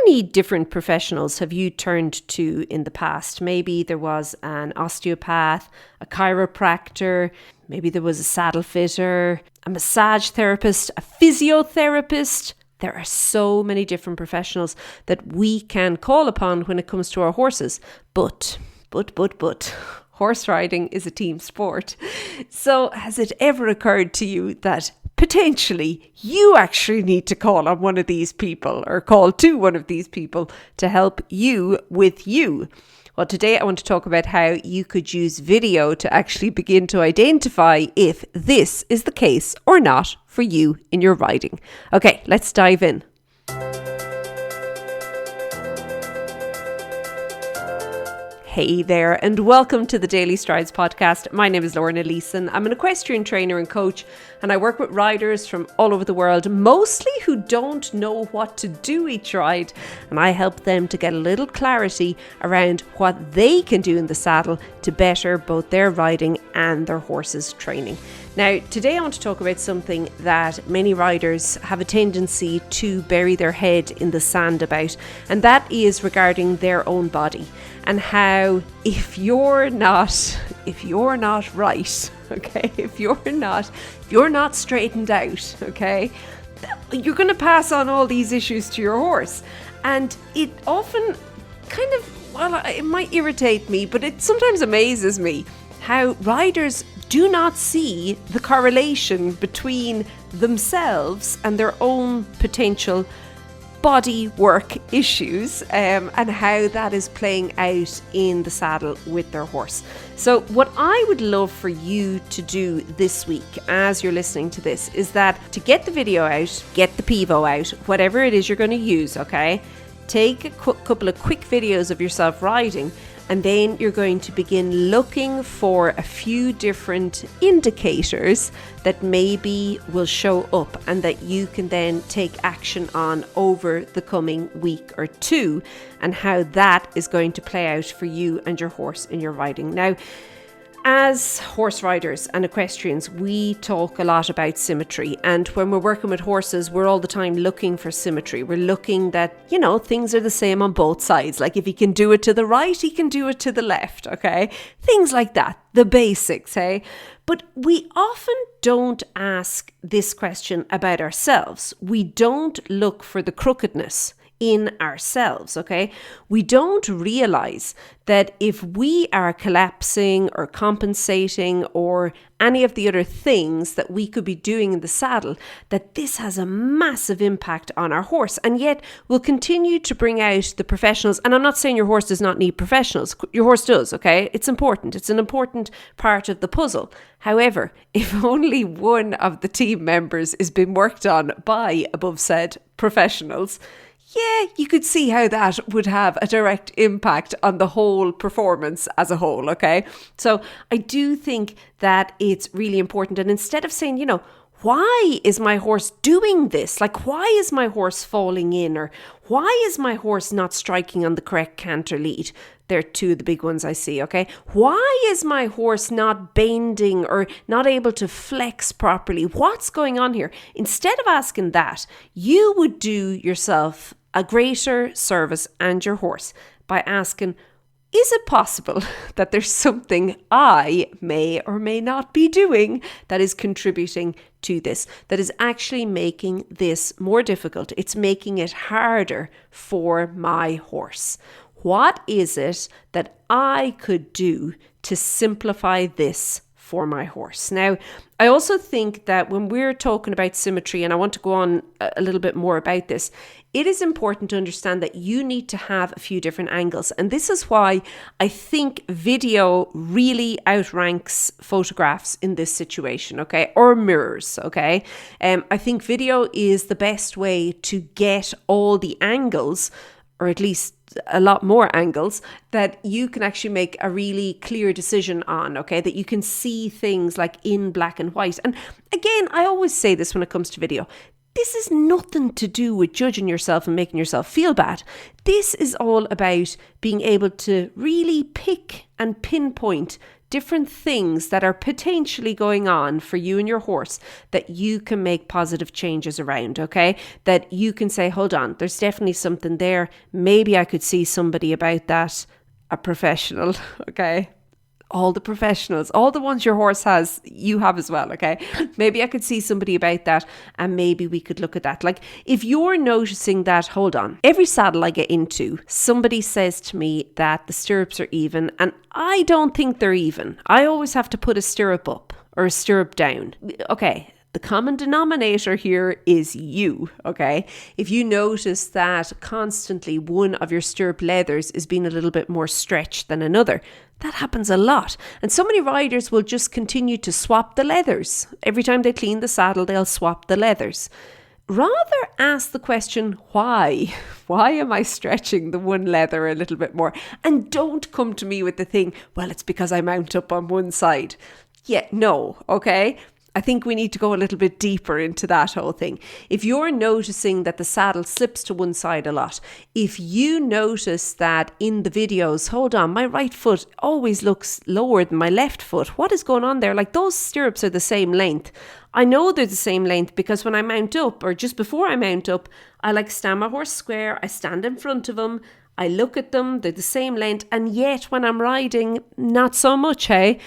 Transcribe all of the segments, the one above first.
many different professionals have you turned to in the past? Maybe there was an osteopath, a chiropractor, maybe there was a saddle fitter, a massage therapist, a physiotherapist. There are so many different professionals that we can call upon when it comes to our horses. But, horse riding is a team sport. So has it ever occurred to you that potentially you actually need to call on one of these people or call to one of these people to help you with you? Well, today I want to talk about how you could use video to actually begin to identify if this is the case or not for you in your riding. Okay, let's dive in. Hey there, and welcome to the Daily Strides podcast. My name is Lorna Leeson. I'm an equestrian trainer and coach, and I work with riders from all over the world, mostly who don't know what to do each ride, and I help them to get a little clarity around what they can do in the saddle to better both their riding and their horse's training. Now, today I want to talk about something that many riders have a tendency to bury their head in the sand about, and that is regarding their own body and how if you're not right, okay, if you're not straightened out, okay, you're going to pass on all these issues to your horse. And it often it might irritate me, but it sometimes amazes me how riders do not see the correlation between themselves and their own potential body work issues and how that is playing out in the saddle with their horse. So what I would love for you to do this week as you're listening to this is that to get the video out, get the Pivo out, whatever it is you're going to use, okay? Take a couple of quick videos of yourself riding, and then you're going to begin looking for a few different indicators that maybe will show up and that you can then take action on over the coming week or two, and how that is going to play out for you and your horse in your riding. Now, as horse riders and equestrians, we talk a lot about symmetry. And when we're working with horses, we're all the time looking for symmetry. We're looking that, things are the same on both sides. Like if he can do it to the right, he can do it to the left, okay? Things like that, the basics, hey? But we often don't ask this question about ourselves. We don't look for the crookedness in ourselves, okay? We don't realize that if we are collapsing or compensating or any of the other things that we could be doing in the saddle, that this has a massive impact on our horse. And yet we'll continue to bring out the professionals. And I'm not saying your horse does not need professionals. Your horse does, okay? It's important. It's an important part of the puzzle. However, if only one of the team members is being worked on by above said professionals, yeah, you could see how that would have a direct impact on the whole performance as a whole, okay? So I do think that it's really important. And instead of saying, why is my horse doing this? Like, why is my horse falling in? Or why is my horse not striking on the correct canter lead? They're two of the big ones I see, okay? Why is my horse not bending or not able to flex properly? What's going on here? Instead of asking that, you would do yourself a greater service and your horse by asking, is it possible that there's something I may or may not be doing that is contributing to this, that is actually making this more difficult? It's making it harder for my horse. What is it that I could do to simplify this for my horse? Now, I also think that when we're talking about symmetry, and I want to go on a little bit more about this, it is important to understand that you need to have a few different angles. And this is why I think video really outranks photographs in this situation, okay? Or mirrors, okay? I think video is the best way to get all the angles, or at least a lot more angles, that you can actually make a really clear decision on, okay? That you can see things like in black and white. And again, I always say this when it comes to video. This is nothing to do with judging yourself and making yourself feel bad. This is all about being able to really pick and pinpoint different things that are potentially going on for you and your horse that you can make positive changes around, okay? That you can say, hold on, there's definitely something there. Maybe I could see somebody about that, a professional, okay? All the professionals, all the ones your horse has, you have as well, okay? Maybe I could see somebody about that and maybe we could look at that. Like if you're noticing that, hold on, every saddle I get into, somebody says to me that the stirrups are even and I don't think they're even. I always have to put a stirrup up or a stirrup down. Okay. The common denominator here is you, okay? If you notice that constantly one of your stirrup leathers is being a little bit more stretched than another, that happens a lot. And so many riders will just continue to swap the leathers. Every time they clean the saddle, they'll swap the leathers. Rather ask the question, why? Why am I stretching the one leather a little bit more? And don't come to me with the thing, well, it's because I mount up on one side. Yeah, no, okay? I think we need to go a little bit deeper into that whole thing. If you're noticing that the saddle slips to one side a lot, if you notice that in the videos, hold on, my right foot always looks lower than my left foot. What is going on there? Like those stirrups are the same length. I know they're the same length because when I mount up or just before I mount up, I like stand my horse square. I stand in front of him. I look at them. They're the same length. And yet when I'm riding, not so much, hey?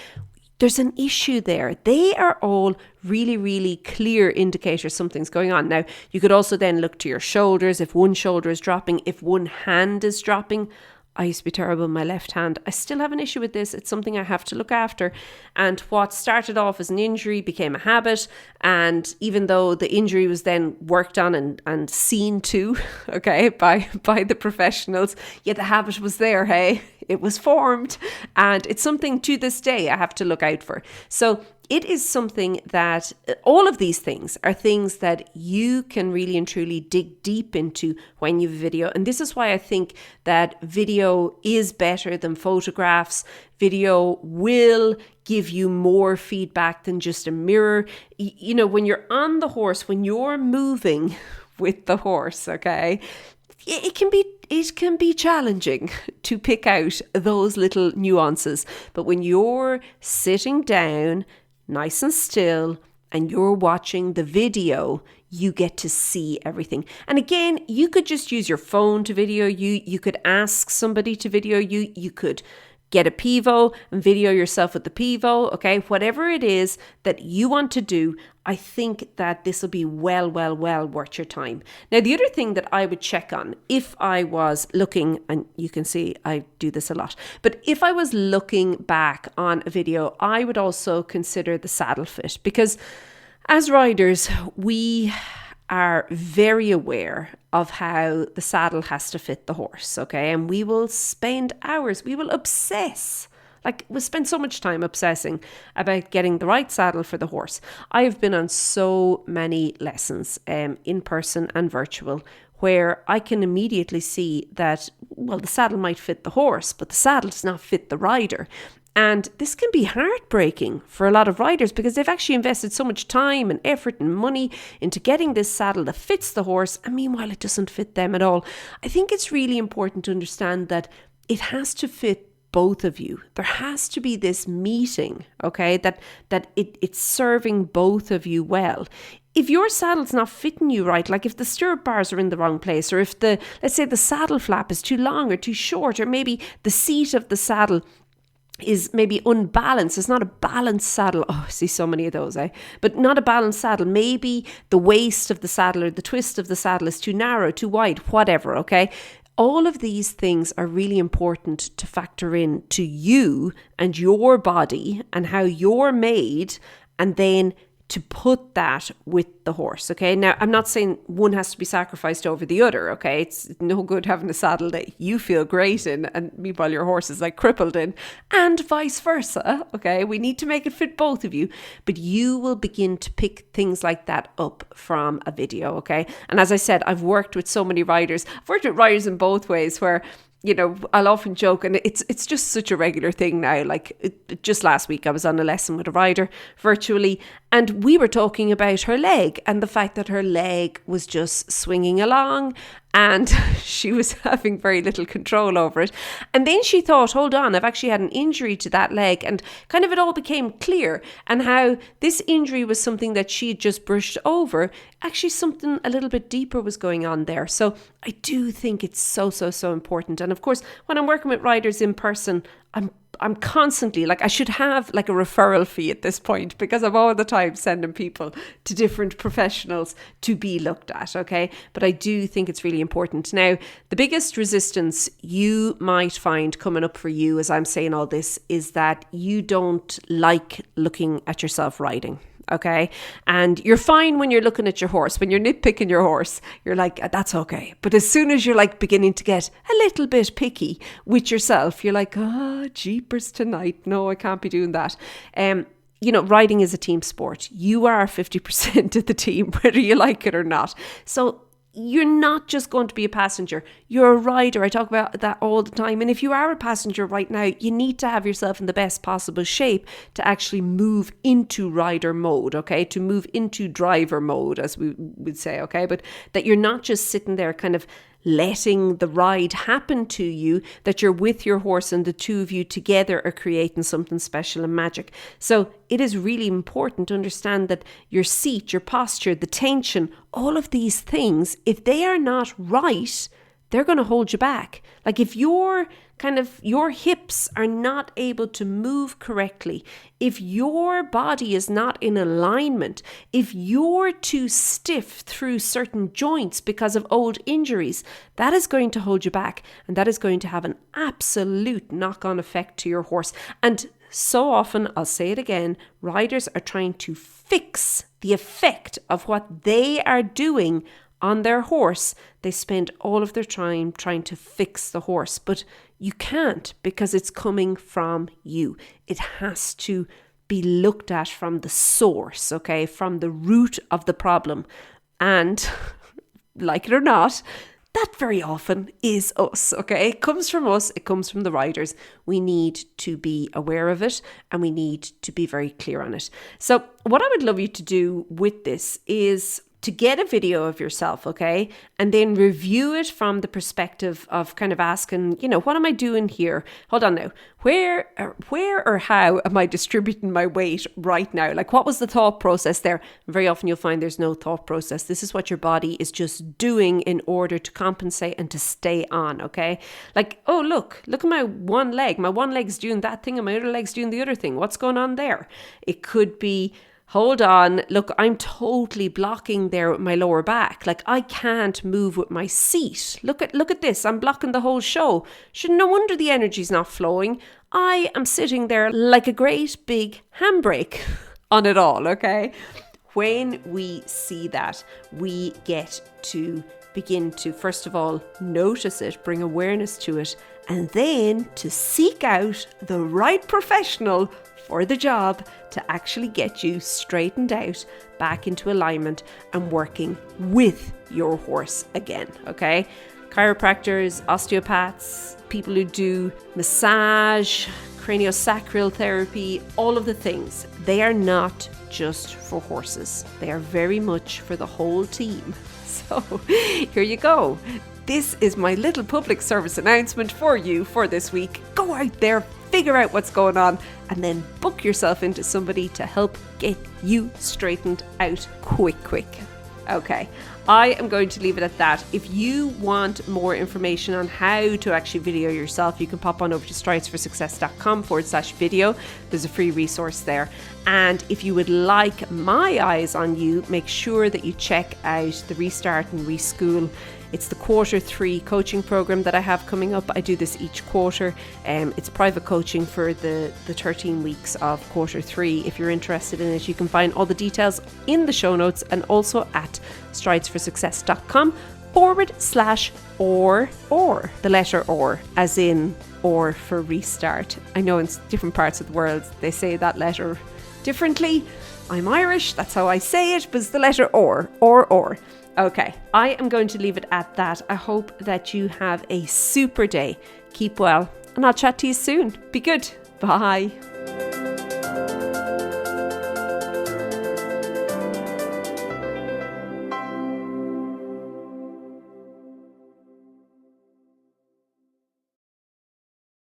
There's an issue there. They are all really, really clear indicators something's going on. Now, you could also then look to your shoulders. If one shoulder is dropping, if one hand is dropping. I used to be terrible in my left hand. I still have an issue with this. It's something I have to look after. And what started off as an injury became a habit. And even though the injury was then worked on and seen to, okay, by the professionals, yet the habit was there, hey? It was formed. And it's something to this day I have to look out for. So it is something that all of these things are things that you can really and truly dig deep into when you video. And this is why I think that video is better than photographs. Video will give you more feedback than just a mirror. You know, when you're on the horse, when you're moving with the horse, okay, it can be challenging to pick out those little nuances. But when you're sitting down, nice and still, and you're watching the video, you get to see everything. And again, you could just use your phone to video you. You could ask somebody to video you. You could get a pivo and video yourself with the pivo, okay? Whatever it is that you want to do, I think that this will be well worth your time. Now, the other thing that I would check on if I was looking, and you can see I do this a lot, but if I was looking back on a video, I would also consider the saddle fit, because as riders, we are very aware of how the saddle has to fit the horse, okay? And we will spend hours, we will obsess. Like, we'll spend so much time obsessing about getting the right saddle for the horse. I have been on so many lessons, in person and virtual, where I can immediately see that, well, the saddle might fit the horse, but the saddle does not fit the rider. And this can be heartbreaking for a lot of riders because they've actually invested so much time and effort and money into getting this saddle that fits the horse, and meanwhile it doesn't fit them at all. I think it's really important to understand that it has to fit both of you. There has to be this meeting, okay, that it's serving both of you well. If your saddle's not fitting you right, like if the stirrup bars are in the wrong place, or if let's say the saddle flap is too long or too short, or maybe the seat of the saddle is maybe unbalanced. It's not a balanced saddle. Oh, I see so many of those, but not a balanced saddle. Maybe the waist of the saddle or the twist of the saddle is too narrow, too wide, whatever, okay? All of these things are really important to factor in to you and your body and how you're made, and then to put that with the horse, okay? Now, I'm not saying one has to be sacrificed over the other, okay? It's no good having a saddle that you feel great in and meanwhile your horse is like crippled in, and vice versa, okay? We need to make it fit both of you, but you will begin to pick things like that up from a video, okay? And as I said, I've worked with so many riders. I've worked with riders in both ways where I'll often joke, and it's just such a regular thing now. Like just last week, I was on a lesson with a rider virtually, and we were talking about her leg and the fact that her leg was just swinging along and she was having very little control over it. And then she thought, hold on, I've actually had an injury to that leg. And kind of it all became clear, and how this injury was something that she had just brushed over. Actually, something a little bit deeper was going on there. So I do think it's so important. And of course, when I'm working with riders in person, I'm constantly like, I should have like a referral fee at this point, because I'm all the time sending people to different professionals to be looked at. Okay. But I do think it's really important. Now, the biggest resistance you might find coming up for you as I'm saying all this is that you don't like looking at yourself riding. Okay. And you're fine when you're looking at your horse, when you're nitpicking your horse, you're like, that's okay. But as soon as you're like beginning to get a little bit picky with yourself, you're like, jeepers tonight. No, I can't be doing that. Riding is a team sport. You are 50% of the team, whether you like it or not. So you're not just going to be a passenger. You're a rider. I talk about that all the time. And if you are a passenger right now, you need to have yourself in the best possible shape to actually move into rider mode, okay? To move into driver mode, as we would say, okay? But that you're not just sitting there kind of letting the ride happen to you, that you're with your horse and the two of you together are creating something special and magic. So it is really important to understand that your seat, your posture, the tension, all of these things, if they are not right, they're going to hold you back. Like if your hips are not able to move correctly, if your body is not in alignment, if you're too stiff through certain joints because of old injuries, that is going to hold you back, and that is going to have an absolute knock-on effect to your horse. And so often, I'll say it again, riders are trying to fix the effect of what they are doing on their horse. They spend all of their time trying to fix the horse, but you can't, because it's coming from you. It has to be looked at from the source, okay, from the root of the problem. And like it or not, that very often is us, okay? It comes from us, it comes from the riders. We need to be aware of it, and we need to be very clear on it. So what I would love you to do with this is to get a video of yourself, okay? And then review it from the perspective of kind of asking, what am I doing here? Hold on now. Where or how am I distributing my weight right now? Like, what was the thought process there? Very often you'll find there's no thought process. This is what your body is just doing in order to compensate and to stay on, okay? Like, oh, look at my one leg. My one leg's doing that thing and my other leg's doing the other thing. What's going on there? It could be, hold on, look, I'm totally blocking there with my lower back. Like, I can't move with my seat. Look at this. I'm blocking the whole show. No wonder the energy's not flowing. I am sitting there like a great big handbrake on it all, okay? When we see that, we get to begin to, first of all, notice it, bring awareness to it, and then to seek out the right professional for the job to actually get you straightened out, back into alignment and working with your horse again, okay? Chiropractors, osteopaths, people who do massage, craniosacral therapy, all of the things, they are not just for horses. They are very much for the whole team. So here you go. This is my little public service announcement for you for this week. Go out there, figure out what's going on, and then book yourself into somebody to help get you straightened out quick. Okay, I am going to leave it at that. If you want more information on how to actually video yourself, you can pop on over to stridesforsuccess.com/video. There's a free resource there. And if you would like my eyes on you, make sure that you check out the Restart and Reschool. It's the Q3 coaching program that I have coming up. I do this each quarter. It's private coaching for the 13 weeks of Q3. If you're interested in it, you can find all the details in the show notes and also at stridesforsuccess.com/or, the letter or, as in or for restart. I know in different parts of the world they say that letter differently. I'm Irish, that's how I say it, but it's the letter or. Okay, I am going to leave it at that. I hope that you have a super day. Keep well, and I'll chat to you soon. Be good. Bye.